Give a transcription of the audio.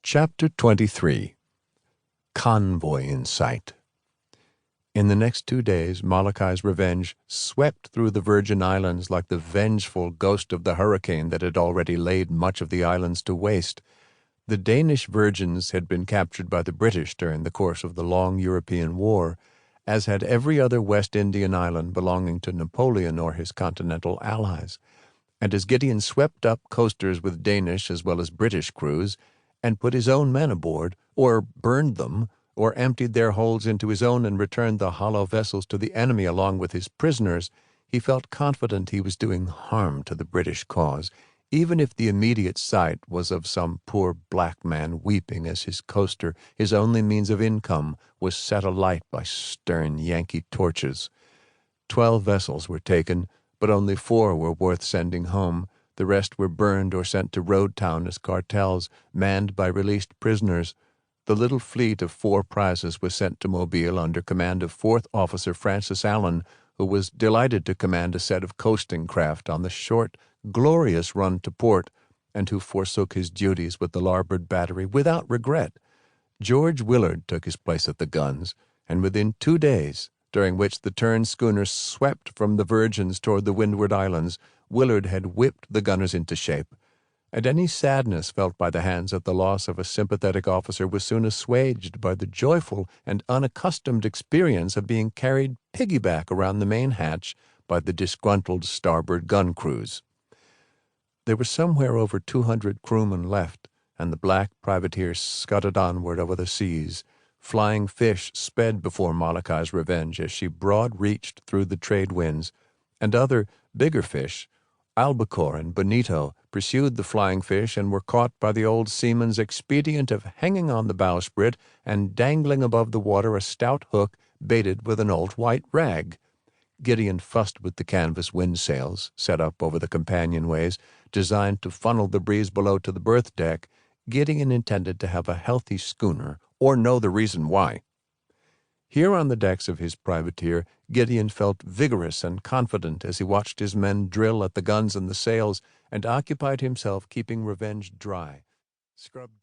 Chapter 23 Convoy in Sight. In the next 2 days, Molochai's revenge swept through the Virgin Islands like the vengeful ghost of the hurricane that had already laid much of the islands to waste. The Danish virgins had been captured by the British during the course of the long European War, as had every other West Indian island belonging to Napoleon or his continental allies. And as Gideon swept up coasters with Danish as well as British crews, and put his own men aboard, or burned them, or emptied their holds into his own and returned the hollow vessels to the enemy along with his prisoners, he felt confident he was doing harm to the British cause, even if the immediate sight was of some poor black man weeping as his coaster, his only means of income, was set alight by stern Yankee torches. 12 vessels were taken, but only 4 were worth sending home. The rest were burned or sent to Road Town as cartels, manned by released prisoners. The little fleet of 4 prizes was sent to Mobile under command of 4th Officer Francis Allen, who was delighted to command a set of coasting craft on the short, glorious run to port, and who forsook his duties with the larboard battery without regret. George Willard took his place at the guns, and within 2 days, during which the Tern Schooner swept from the Virgins toward the Windward Islands, Willard had whipped the gunners into shape, and any sadness felt by the hands at the loss of a sympathetic officer was soon assuaged by the joyful and unaccustomed experience of being carried piggyback around the main hatch by the disgruntled starboard gun crews. There were somewhere over 200 crewmen left, and the black privateer scudded onward over the seas. Flying fish sped before Molochai's revenge as she broad-reached through the trade winds, and other, bigger fish, albacore and bonito, pursued the flying fish and were caught by the old seaman's expedient of hanging on the bowsprit and dangling above the water a stout hook baited with an old white rag. Gideon fussed with the canvas windsails, set up over the companionways, designed to funnel the breeze below to the berth deck. Gideon intended to have a healthy schooner, or know the reason why. Here on the decks of his privateer, Gideon felt vigorous and confident as he watched his men drill at the guns and the sails, and occupied himself keeping revenge dry. Scrubbed